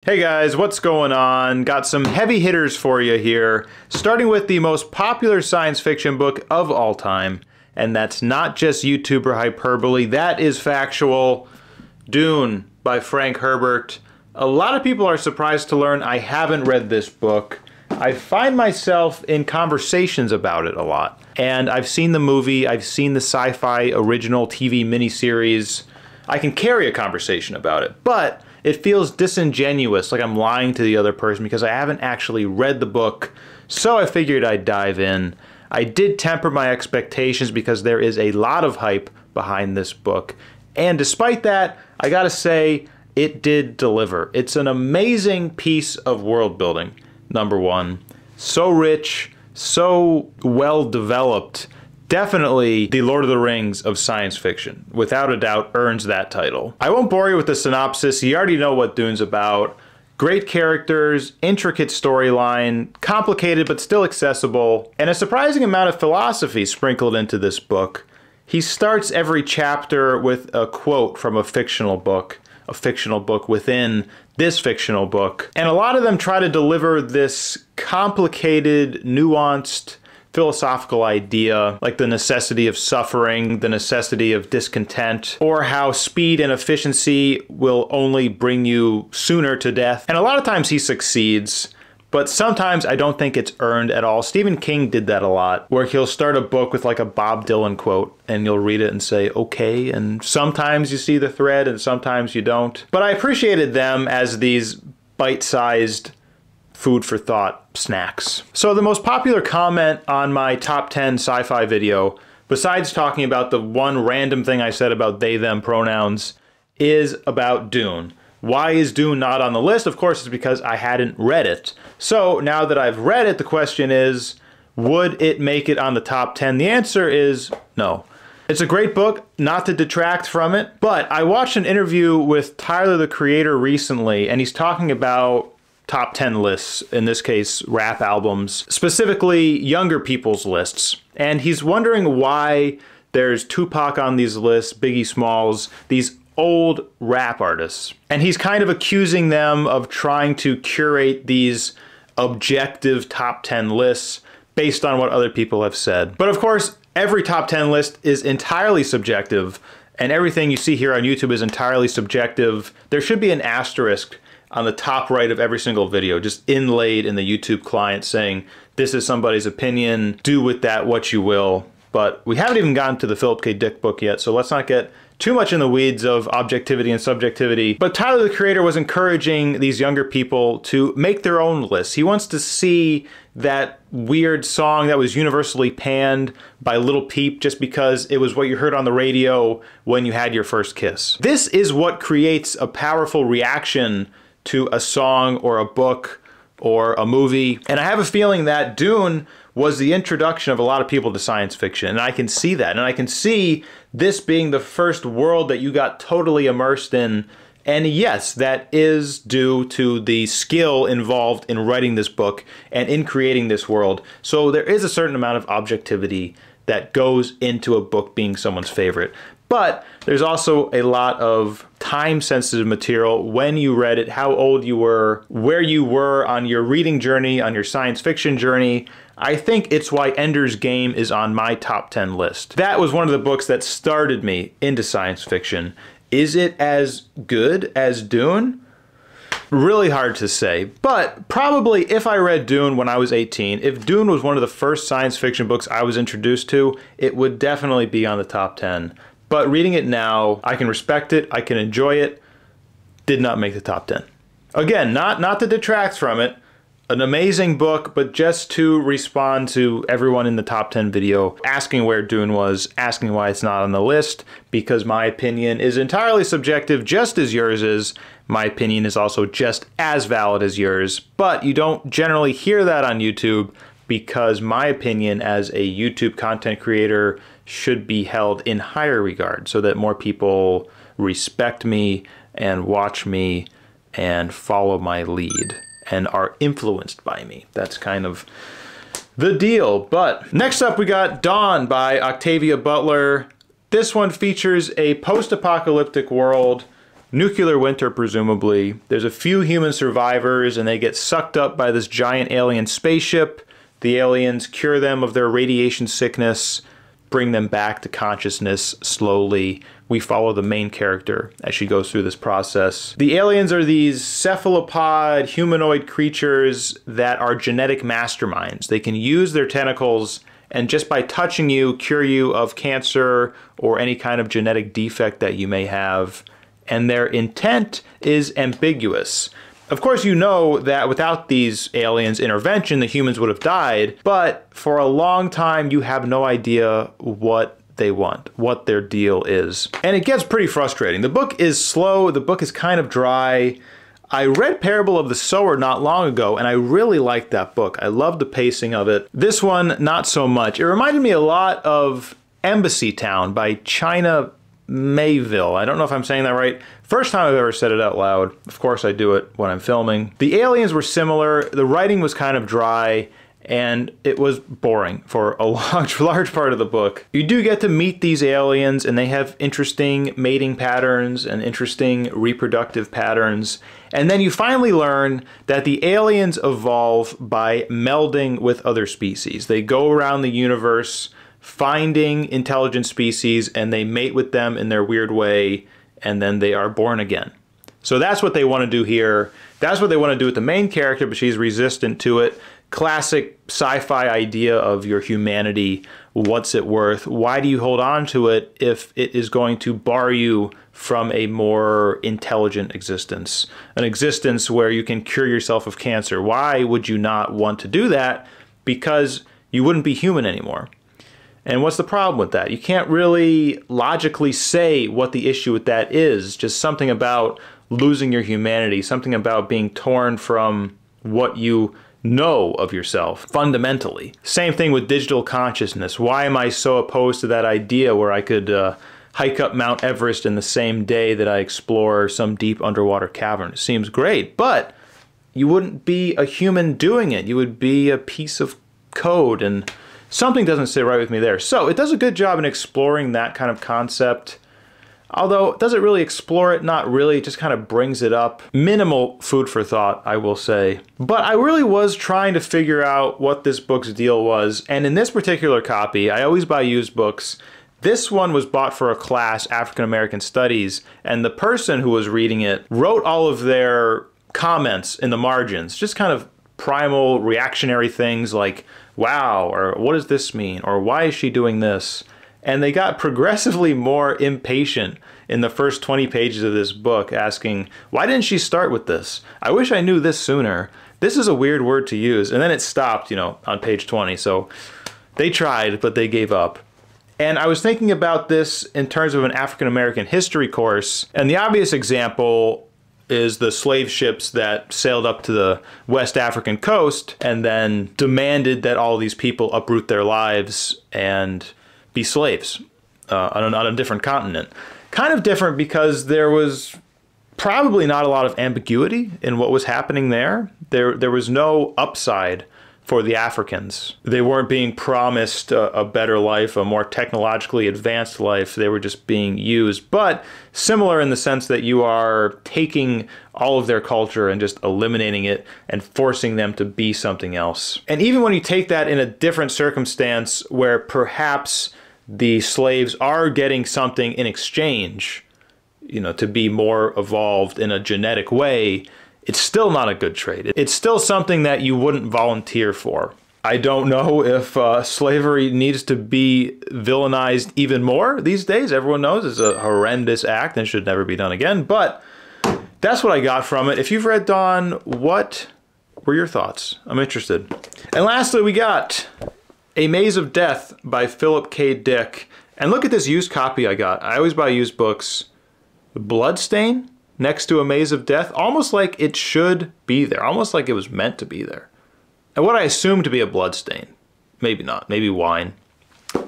Hey guys, what's going on? Got some heavy hitters for you here, starting with the most popular science fiction book of all time, and that's not just YouTuber hyperbole, that is factual. Dune by Frank Herbert. A lot of people are surprised to learn I haven't read this book. I find myself in conversations about it a lot, and I've seen the movie, I've seen the sci-fi original TV miniseries. I can carry a conversation about it, but it feels disingenuous, like I'm lying to the other person because I haven't actually read the book, so I figured I'd dive in. I did temper my expectations because there is a lot of hype behind this book, and despite that, I gotta say, it did deliver. It's an amazing piece of world building, number one. So rich, so well developed. Definitely the Lord of the Rings of science fiction. Without a doubt, earns that title. I won't bore you with the synopsis. You already know what Dune's about. Great characters, intricate storyline, complicated but still accessible, and a surprising amount of philosophy sprinkled into this book. He starts every chapter with a quote from a fictional book within this fictional book. And a lot of them try to deliver this complicated, nuanced, philosophical idea, like the necessity of suffering, the necessity of discontent, or how speed and efficiency will only bring you sooner to death. And a lot of times he succeeds, but sometimes I don't think it's earned at all. Stephen King did that a lot, where he'll start a book with like a Bob Dylan quote, and you'll read it and say, okay, and sometimes you see the thread and sometimes you don't. But I appreciated them as these bite-sized food for thought snacks. So the most popular comment on my top 10 sci-fi video, besides talking about the one random thing I said about they, them pronouns, is about Dune. Why is Dune not on the list? Of course, it's because I hadn't read it. So now that I've read it, the question is, would it make it on the top 10? The answer is no. It's a great book, not to detract from it, but I watched an interview with Tyler, the creator, recently, and he's talking about top 10 lists, in this case, rap albums, specifically younger people's lists. And he's wondering why there's Tupac on these lists, Biggie Smalls, these old rap artists. And he's kind of accusing them of trying to curate these objective top 10 lists based on what other people have said. But of course, every top 10 list is entirely subjective, and everything you see here on YouTube is entirely subjective. There should be an asterisk on the top right of every single video, just inlaid in the YouTube client saying, this is somebody's opinion, do with that what you will. But we haven't even gotten to the Phillip K. Dick book yet, so let's not get too much in the weeds of objectivity and subjectivity. But Tyler, the creator, was encouraging these younger people to make their own lists. He wants to see that weird song that was universally panned by Lil Peep just because it was what you heard on the radio when you had your first kiss. This is what creates a powerful reaction to a song or a book or a movie. And I have a feeling that Dune was the introduction of a lot of people to science fiction, and I can see that. And I can see this being the first world that you got totally immersed in. And yes, that is due to the skill involved in writing this book and in creating this world. So there is a certain amount of objectivity that goes into a book being someone's favorite. But there's also a lot of time-sensitive material, when you read it, how old you were, where you were on your reading journey, on your science fiction journey. I think it's why Ender's Game is on my top 10 list. That was one of the books that started me into science fiction. Is it as good as Dune? Really hard to say, but probably if I read Dune when I was 18, if Dune was one of the first science fiction books I was introduced to, it would definitely be on the top 10. But reading it now, I can respect it, I can enjoy it, did not make the top 10. Again, not to detract from it, an amazing book, but just to respond to everyone in the top 10 video, asking where Dune was, asking why it's not on the list, because my opinion is entirely subjective, just as yours is. My opinion is also just as valid as yours, but you don't generally hear that on YouTube because my opinion as a YouTube content creator should be held in higher regard so that more people respect me and watch me and follow my lead and are influenced by me. That's kind of the deal. But next up we got Dawn by Octavia Butler. This one features a post-apocalyptic world nuclear winter, presumably. There's a few human survivors, and they get sucked up by this giant alien spaceship. The aliens cure them of their radiation sickness, bring them back to consciousness slowly. We follow the main character as she goes through this process. The aliens are these cephalopod humanoid creatures that are genetic masterminds. They can use their tentacles and just by touching you, cure you of cancer or any kind of genetic defect that you may have. And their intent is ambiguous. Of course, you know that without these aliens' intervention, the humans would have died, but for a long time, you have no idea what they want, what their deal is. And it gets pretty frustrating. The book is slow, the book is kind of dry. I read Parable of the Sower not long ago, and I really liked that book. I loved the pacing of it. This one, not so much. It reminded me a lot of Embassy Town by China Mayville. I don't know if I'm saying that right. First time I've ever said it out loud. Of course I do it when I'm filming. The aliens were similar. The writing was kind of dry, and it was boring for a large part of the book. You do get to meet these aliens, and they have interesting mating patterns and interesting reproductive patterns. And then you finally learn that the aliens evolve by melding with other species. They go around the universe finding intelligent species, and they mate with them in their weird way, and then they are born again. So that's what they want to do here. That's what they want to do with the main character, but she's resistant to it. Classic sci-fi idea of your humanity. What's it worth? Why do you hold on to it if it is going to bar you from a more intelligent existence? An existence where you can cure yourself of cancer. Why would you not want to do that? Because you wouldn't be human anymore. And what's the problem with that? You can't really logically say what the issue with that is. Just something about losing your humanity, something about being torn from what you know of yourself fundamentally. Same thing with digital consciousness. Why am I so opposed to that idea where I could hike up Mount Everest in the same day that I explore some deep underwater cavern? It seems great, but you wouldn't be a human doing it. You would be a piece of code, and something doesn't sit right with me there. So it does a good job in exploring that kind of concept. Although, does it really explore it? Not really. It just kind of brings it up. Minimal food for thought, I will say. But I really was trying to figure out what this book's deal was. And in this particular copy, I always buy used books. This one was bought for a class, African American Studies, and the person who was reading it wrote all of their comments in the margins. Just kind of primal, reactionary things like, wow, or what does this mean? Or why is she doing this? And they got progressively more impatient in the first 20 pages of this book, asking, why didn't she start with this? I wish I knew this sooner. This is a weird word to use. And then it stopped, on page 20. So they tried, but they gave up. And I was thinking about this in terms of an African American history course. And the obvious example is the slave ships that sailed up to the West African coast and then demanded that all these people uproot their lives and be slaves on a different continent. Kind of different because there was probably not a lot of ambiguity in what was happening there. There was no upside for the Africans. They weren't being promised a better life, a more technologically advanced life. They were just being used. But similar in the sense that you are taking all of their culture and just eliminating it and forcing them to be something else. And even when you take that in a different circumstance where perhaps the slaves are getting something in exchange, to be more evolved in a genetic way, it's still not a good trade. It's still something that you wouldn't volunteer for. I don't know if slavery needs to be villainized even more these days. Everyone knows it's a horrendous act and should never be done again, but that's what I got from it. If you've read Dawn, what were your thoughts? I'm interested. And lastly, we got A Maze of Death by Philip K. Dick. And look at this used copy I got. I always buy used books. Bloodstain next to A Maze of Death, almost like it should be there, almost like it was meant to be there. And what I assume to be a bloodstain. Maybe not, maybe wine.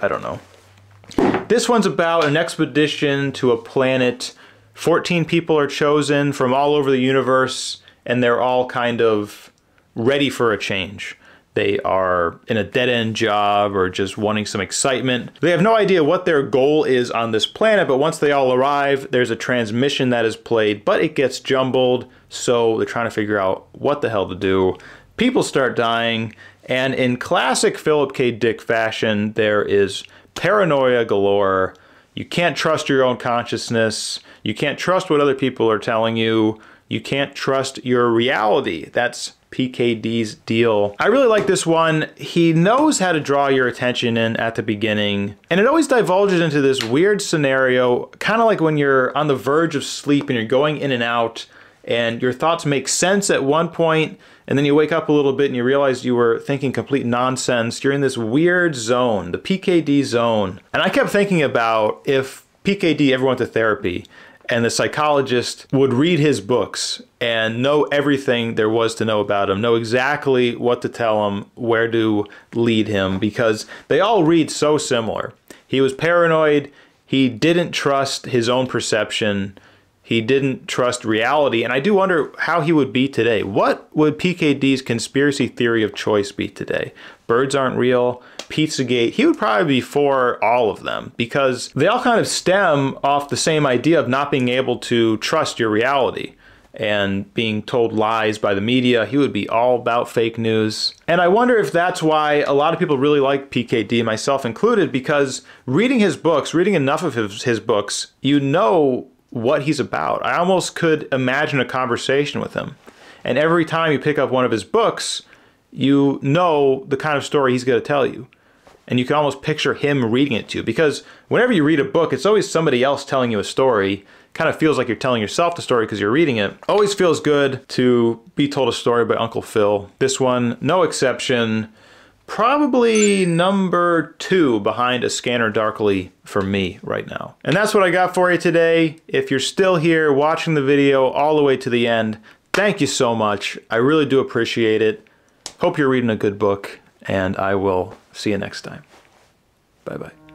I don't know. This one's about an expedition to a planet. 14 people are chosen from all over the universe, and they're all kind of ready for a change. They are in a dead-end job or just wanting some excitement. They have no idea what their goal is on this planet, but once they all arrive, there's a transmission that is played, but it gets jumbled, so they're trying to figure out what the hell to do. People start dying, and in classic Philip K. Dick fashion, there is paranoia galore. You can't trust your own consciousness. You can't trust what other people are telling you. You can't trust your reality. That's PKD's deal. I really like this one. He knows how to draw your attention in at the beginning, and it always divulges into this weird scenario, kind of like when you're on the verge of sleep and you're going in and out, and your thoughts make sense at one point, and then you wake up a little bit and you realize you were thinking complete nonsense. You're in this weird zone, the PKD zone. And I kept thinking about if PKD ever went to therapy, and the psychologist would read his books and know everything there was to know about him, know exactly what to tell him, where to lead him, because they all read so similar. He was paranoid. He didn't trust his own perception. He didn't trust reality. And I do wonder how he would be today. What would PKD's conspiracy theory of choice be today? Birds aren't real. Pizzagate, he would probably be for all of them because they all kind of stem off the same idea of not being able to trust your reality and being told lies by the media. He would be all about fake news. And I wonder if that's why a lot of people really like PKD, myself included, because reading his books, reading enough of his books, you know what he's about. I almost could imagine a conversation with him. And every time you pick up one of his books, you know the kind of story he's going to tell you. And you can almost picture him reading it to you, because whenever you read a book, it's always somebody else telling you a story. Kind of feels like you're telling yourself the story because you're reading it. Always feels good to be told a story by Uncle Phil. This one, no exception. Probably number 2 behind A Scanner Darkly for me right now. And that's what I got for you today. If you're still here watching the video all the way to the end, thank you so much. I really do appreciate it. Hope you're reading a good book, and I will see you next time. Bye-bye.